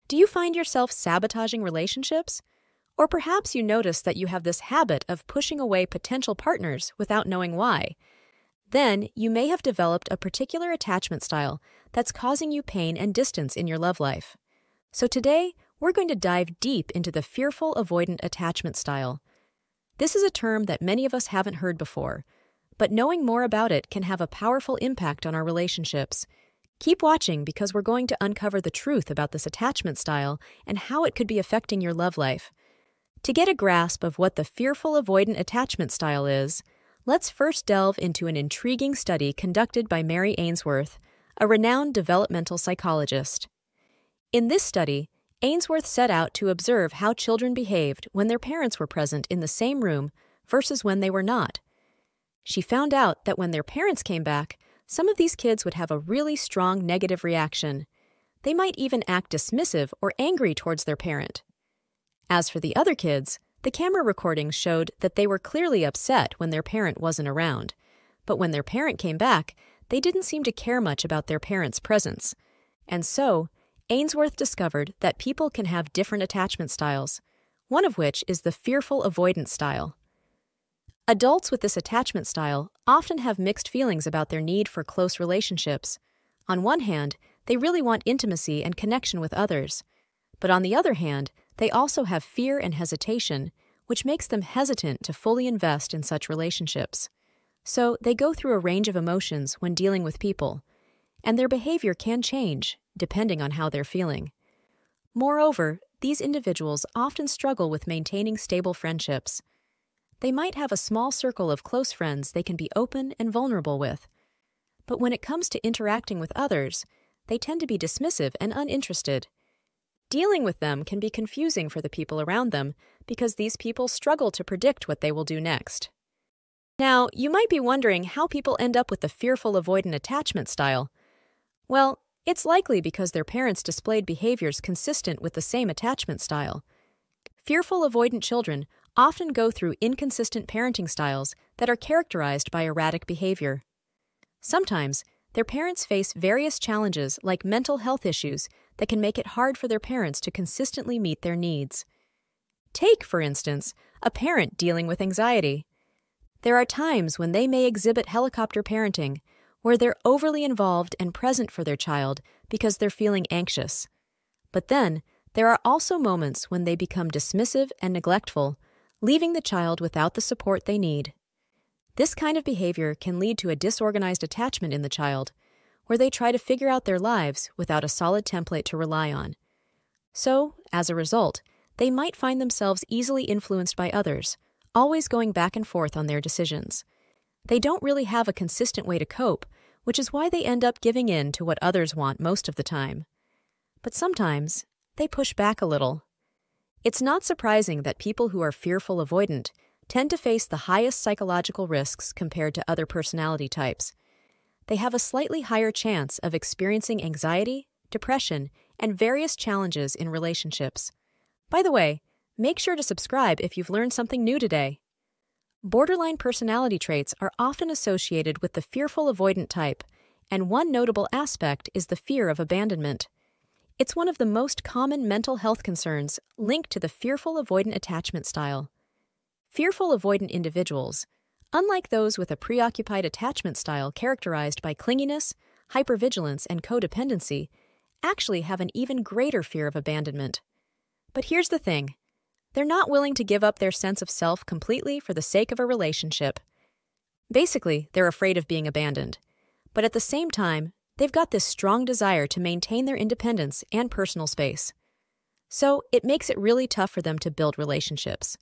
Do you find yourself sabotaging relationships? Or perhaps you notice that you have this habit of pushing away potential partners without knowing why. Then you may have developed a particular attachment style that's causing you pain and distance in your love life. So today, we're going to dive deep into the fearful avoidant attachment style. This is a term that many of us haven't heard before, but knowing more about it can have a powerful impact on our relationships. Keep watching because we're going to uncover the truth about this attachment style and how it could be affecting your love life. To get a grasp of what the fearful avoidant attachment style is, let's first delve into an intriguing study conducted by Mary Ainsworth, a renowned developmental psychologist. In this study, Ainsworth set out to observe how children behaved when their parents were present in the same room versus when they were not. She found out that when their parents came back, some of these kids would have a really strong negative reaction. They might even act dismissive or angry towards their parent. As for the other kids, the camera recordings showed that they were clearly upset when their parent wasn't around. But when their parent came back, they didn't seem to care much about their parent's presence. And so, Ainsworth discovered that people can have different attachment styles, one of which is the fearful avoidant style. Adults with this attachment style often have mixed feelings about their need for close relationships. On one hand, they really want intimacy and connection with others. But on the other hand, they also have fear and hesitation, which makes them hesitant to fully invest in such relationships. So they go through a range of emotions when dealing with people, and their behavior can change depending on how they're feeling. Moreover, these individuals often struggle with maintaining stable friendships. They might have a small circle of close friends they can be open and vulnerable with. But when it comes to interacting with others, they tend to be dismissive and uninterested. Dealing with them can be confusing for the people around them because these people struggle to predict what they will do next. Now, you might be wondering how people end up with the fearful avoidant attachment style. Well, it's likely because their parents displayed behaviors consistent with the same attachment style. Fearful avoidant children often go through inconsistent parenting styles that are characterized by erratic behavior. Sometimes, their parents face various challenges like mental health issues that can make it hard for their parents to consistently meet their needs. Take, for instance, a parent dealing with anxiety. There are times when they may exhibit helicopter parenting, where they're overly involved and present for their child because they're feeling anxious. But then, there are also moments when they become dismissive and neglectful, leaving the child without the support they need. This kind of behavior can lead to a disorganized attachment in the child, where they try to figure out their lives without a solid template to rely on. So, as a result, they might find themselves easily influenced by others, always going back and forth on their decisions. They don't really have a consistent way to cope, which is why they end up giving in to what others want most of the time. But sometimes, they push back a little. It's not surprising that people who are fearful avoidant tend to face the highest psychological risks compared to other personality types. They have a slightly higher chance of experiencing anxiety, depression, and various challenges in relationships. By the way, make sure to subscribe if you've learned something new today. Borderline personality traits are often associated with the fearful avoidant type, and one notable aspect is the fear of abandonment. It's one of the most common mental health concerns linked to the fearful avoidant attachment style. Fearful avoidant individuals, unlike those with a preoccupied attachment style characterized by clinginess, hypervigilance, and codependency, actually have an even greater fear of abandonment. But here's the thing. They're not willing to give up their sense of self completely for the sake of a relationship. Basically, they're afraid of being abandoned. But at the same time, they've got this strong desire to maintain their independence and personal space. So it makes it really tough for them to build relationships.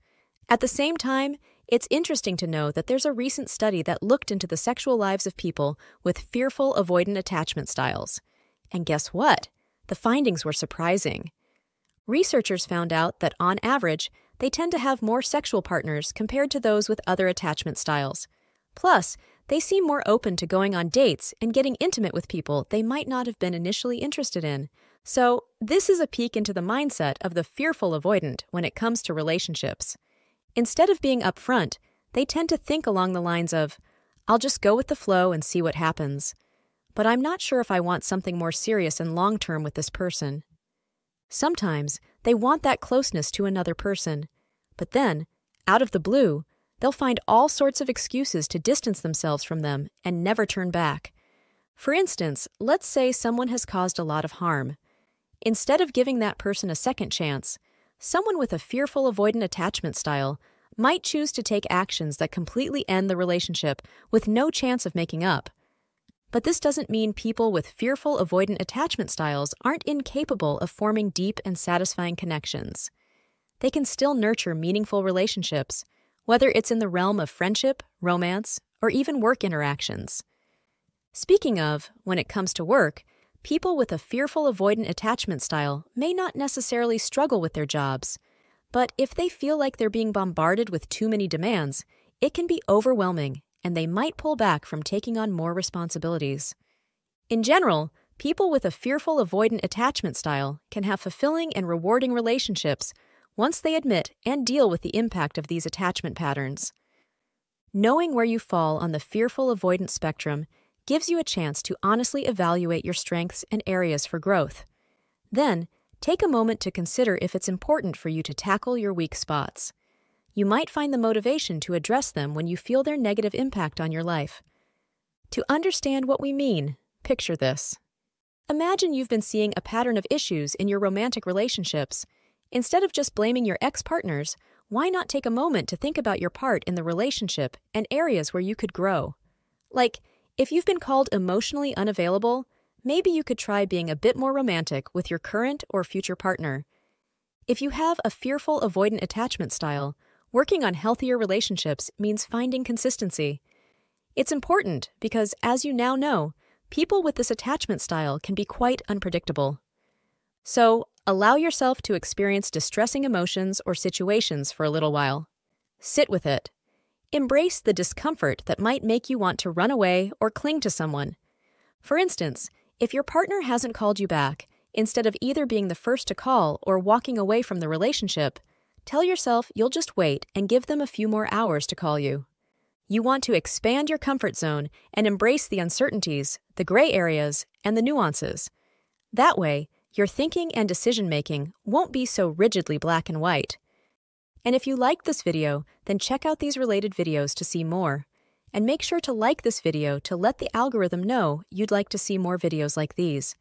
At the same time, it's interesting to know that there's a recent study that looked into the sexual lives of people with fearful avoidant attachment styles. And guess what? The findings were surprising. Researchers found out that, on average, they tend to have more sexual partners compared to those with other attachment styles. Plus, they seem more open to going on dates and getting intimate with people they might not have been initially interested in. So, this is a peek into the mindset of the fearful avoidant when it comes to relationships. Instead of being upfront, they tend to think along the lines of, I'll just go with the flow and see what happens. But I'm not sure if I want something more serious and long-term with this person. Sometimes they want that closeness to another person, but then, out of the blue, they'll find all sorts of excuses to distance themselves from them and never turn back. For instance, let's say someone has caused a lot of harm. Instead of giving that person a second chance, someone with a fearful avoidant attachment style might choose to take actions that completely end the relationship with no chance of making up. But this doesn't mean people with fearful avoidant attachment styles aren't incapable of forming deep and satisfying connections. They can still nurture meaningful relationships, whether it's in the realm of friendship, romance, or even work interactions. Speaking of, when it comes to work, people with a fearful avoidant attachment style may not necessarily struggle with their jobs, but if they feel like they're being bombarded with too many demands, it can be overwhelming, and they might pull back from taking on more responsibilities. In general, people with a fearful avoidant attachment style can have fulfilling and rewarding relationships once they admit and deal with the impact of these attachment patterns. Knowing where you fall on the fearful avoidant spectrum gives you a chance to honestly evaluate your strengths and areas for growth. Then, take a moment to consider if it's important for you to tackle your weak spots. You might find the motivation to address them when you feel their negative impact on your life. To understand what we mean, picture this. Imagine you've been seeing a pattern of issues in your romantic relationships. Instead of just blaming your ex-partners, why not take a moment to think about your part in the relationship and areas where you could grow? Like, if you've been called emotionally unavailable, maybe you could try being a bit more romantic with your current or future partner. If you have a fearful avoidant attachment style, working on healthier relationships means finding consistency. It's important because, as you now know, people with this attachment style can be quite unpredictable. So, allow yourself to experience distressing emotions or situations for a little while. Sit with it. Embrace the discomfort that might make you want to run away or cling to someone. For instance, if your partner hasn't called you back, instead of either being the first to call or walking away from the relationship, tell yourself you'll just wait and give them a few more hours to call you. You want to expand your comfort zone and embrace the uncertainties, the gray areas, and the nuances. That way, your thinking and decision-making won't be so rigidly black and white. And if you liked this video, then check out these related videos to see more. And make sure to like this video to let the algorithm know you'd like to see more videos like these.